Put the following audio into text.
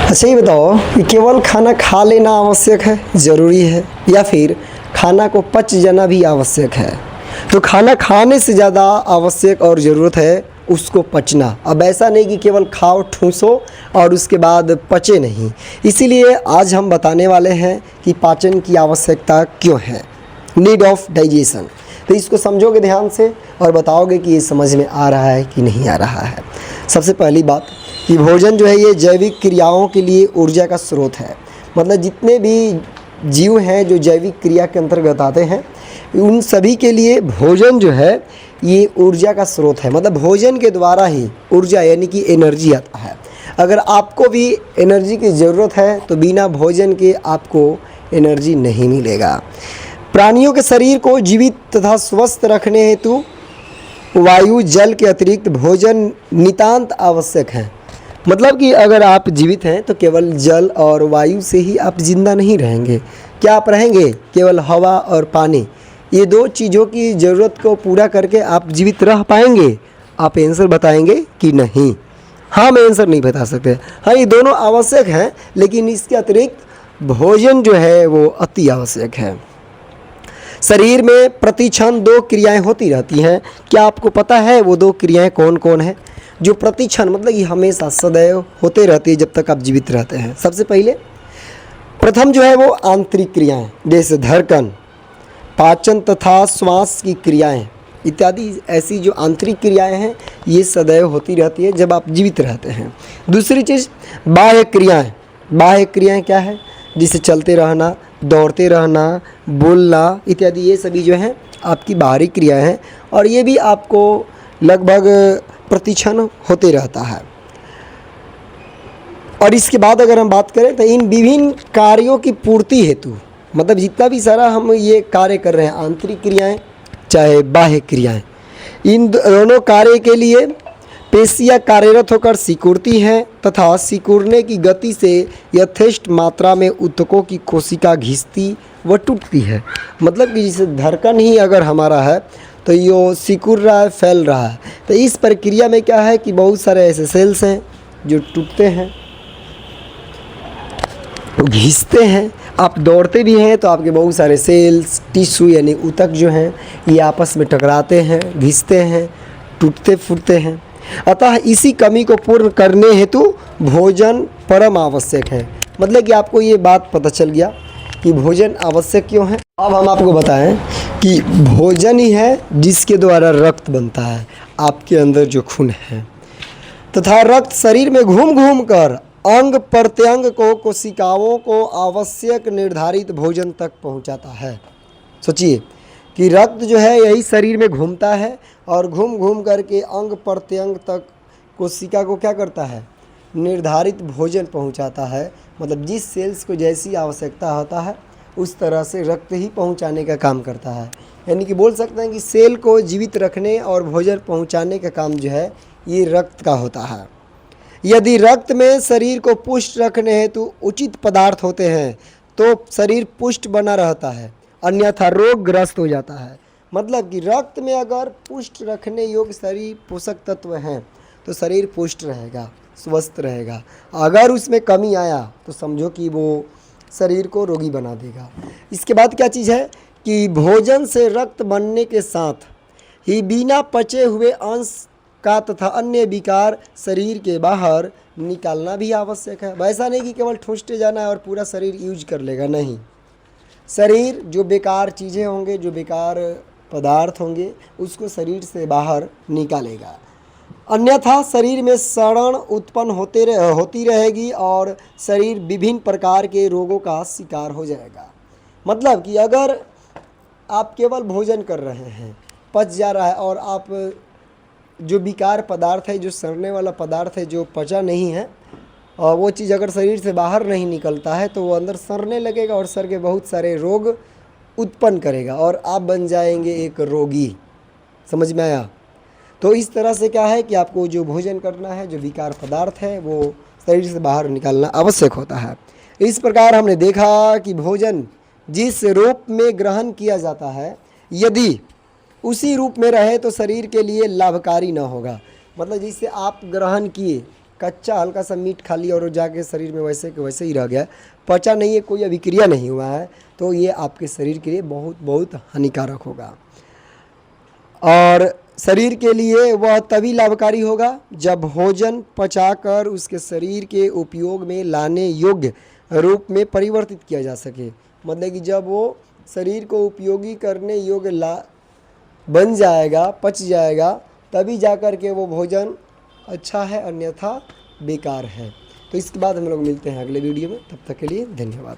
अच्छा ये बताओ कि केवल खाना खा लेना आवश्यक है, ज़रूरी है, या फिर खाना को पच जाना भी आवश्यक है? तो खाना खाने से ज़्यादा आवश्यक और ज़रूरत है उसको पचना। अब ऐसा नहीं कि केवल खाओ ठूसो और उसके बाद पचे नहीं। इसीलिए आज हम बताने वाले हैं कि पाचन की आवश्यकता क्यों है, नीड ऑफ डाइजेशन। तो इसको समझोगे ध्यान से और बताओगे कि ये समझ में आ रहा है कि नहीं आ रहा है। सबसे पहली बात कि भोजन जो है ये जैविक क्रियाओं के लिए ऊर्जा का स्रोत है। मतलब जितने भी जीव हैं जो जैविक क्रिया के अंतर्गत आते हैं उन सभी के लिए भोजन जो है ये ऊर्जा का स्रोत है। मतलब भोजन के द्वारा ही ऊर्जा यानी कि एनर्जी आता है। अगर आपको भी एनर्जी की ज़रूरत है तो बिना भोजन के आपको एनर्जी नहीं मिलेगा। प्राणियों के शरीर को जीवित तथा स्वस्थ रखने हेतु वायु जल के अतिरिक्त भोजन नितांत आवश्यक है। मतलब कि अगर आप जीवित हैं तो केवल जल और वायु से ही आप जिंदा नहीं रहेंगे। क्या आप रहेंगे? केवल हवा और पानी, ये दो चीज़ों की ज़रूरत को पूरा करके आप जीवित रह पाएंगे? आप आंसर बताएंगे कि नहीं? हाँ, मैं आंसर नहीं बता सकते। हाँ, ये दोनों आवश्यक हैं, लेकिन इसके अतिरिक्त भोजन जो है वो अति आवश्यक है। शरीर में प्रति क्षण दो क्रियाएं होती रहती हैं। क्या आपको पता है वो दो क्रियाएं कौन कौन है जो प्रति क्षण मतलब कि हमेशा सदैव होते रहती है जब तक आप जीवित रहते हैं? सबसे पहले प्रथम जो है वो आंतरिक क्रियाएं, जैसे धड़कन, पाचन तथा श्वास की क्रियाएं इत्यादि। ऐसी जो आंतरिक क्रियाएं हैं ये सदैव होती रहती है जब आप जीवित रहते हैं। दूसरी चीज़ बाह्य क्रियाएं। बाह्य क्रियाएं क्या है? जिसे चलते रहना, दौड़ते रहना, बोलना इत्यादि, ये सभी जो हैं आपकी बाहरी क्रियाएं हैं और ये भी आपको लगभग प्रतिक्षण होते रहता है। और इसके बाद अगर हम बात करें तो इन विभिन्न कार्यों की पूर्ति हेतु, मतलब जितना भी सारा हम ये कार्य कर रहे हैं, आंतरिक क्रियाएं चाहे बाह्य क्रियाएं, इन दोनों कार्य के लिए पेशियाँ कार्यरत होकर सिकुड़ती हैं तथा सिकुड़ने की गति से यथेष्ट मात्रा में ऊतकों की कोशिका घिसती व टूटती है। मतलब कि जैसे धड़कन ही अगर हमारा है तो ये सिकुड़ रहा है, फैल रहा है। तो इस प्रक्रिया में क्या है कि बहुत सारे ऐसे सेल्स हैं जो टूटते हैं, घिसते हैं। आप दौड़ते भी हैं तो आपके बहुत सारे सेल्स, टिश्यू यानी ऊतक जो हैं ये आपस में टकराते हैं, घिसते हैं, टूटते फूटते हैं। अतः इसी कमी को पूर्ण करने हेतु भोजन परम आवश्यक है। मतलब कि आपको ये बात पता चल गया कि भोजन आवश्यक क्यों है। अब हम आपको बताएं कि भोजन ही है जिसके द्वारा रक्त बनता है, आपके अंदर जो खून है, तथा रक्त शरीर में घूम घूम कर अंग प्रत्यंग को कोशिकाओं को आवश्यक निर्धारित भोजन तक पहुंचाता है। सोचिए कि रक्त जो है यही शरीर में घूमता है और घूम घूम करके अंग प्रत्यंग तक कोशिका को क्या करता है? निर्धारित भोजन पहुंचाता है। मतलब जिस सेल्स को जैसी आवश्यकता होता है उस तरह से रक्त ही पहुंचाने का काम करता है। यानी कि बोल सकते हैं कि सेल को जीवित रखने और भोजन पहुंचाने का काम जो है ये रक्त का होता है। यदि रक्त में शरीर को पुष्ट रखने हेतु उचित पदार्थ होते हैं तो शरीर पुष्ट बना रहता है, अन्यथा रोगग्रस्त हो जाता है। मतलब कि रक्त में अगर पुष्ट रखने योग्य शरीर पोषक तत्व हैं तो शरीर पुष्ट रहेगा, स्वस्थ रहेगा। अगर उसमें कमी आया तो समझो कि वो शरीर को रोगी बना देगा। इसके बाद क्या चीज़ है कि भोजन से रक्त बनने के साथ ही बिना पचे हुए अंश का तथा अन्य विकार शरीर के बाहर निकालना भी आवश्यक है। वैसा नहीं कि केवल ठूंसते जाना है और पूरा शरीर यूज कर लेगा, नहीं। शरीर जो बेकार चीज़ें होंगे, जो बेकार पदार्थ होंगे उसको शरीर से बाहर निकालेगा, अन्यथा शरीर में सड़न उत्पन्न होती रहेगी और शरीर विभिन्न प्रकार के रोगों का शिकार हो जाएगा। मतलब कि अगर आप केवल भोजन कर रहे हैं, पच जा रहा है, और आप जो विकार पदार्थ है, जो सड़ने वाला पदार्थ है, जो पचा नहीं है, और वो चीज़ अगर शरीर से बाहर नहीं निकलता है तो वो अंदर सड़ने लगेगा और सड़ के बहुत सारे रोग उत्पन्न करेगा और आप बन जाएंगे एक रोगी। समझ में आया? तो इस तरह से क्या है कि आपको जो भोजन करना है, जो विकार पदार्थ है, वो शरीर से बाहर निकालना आवश्यक होता है। इस प्रकार हमने देखा कि भोजन जिस रूप में ग्रहण किया जाता है यदि उसी रूप में रहे तो शरीर के लिए लाभकारी न होगा। मतलब जिसे आप ग्रहण किए कच्चा हल्का सा मीट खा लिया और वो जाके शरीर में वैसे के वैसे ही रह गया, पचा नहीं है, कोई अभिक्रिया नहीं हुआ है, तो ये आपके शरीर के लिए बहुत बहुत हानिकारक होगा। और शरीर के लिए वह तभी लाभकारी होगा जब भोजन पचाकर उसके शरीर के उपयोग में लाने योग्य रूप में परिवर्तित किया जा सके। मतलब कि जब वो शरीर को उपयोगी करने योग्य बन जाएगा, पच जाएगा, तभी जाकर के वो भोजन अच्छा है, अन्यथा बेकार है। तो इसके बाद हम लोग मिलते हैं अगले वीडियो में, तब तक के लिए धन्यवाद।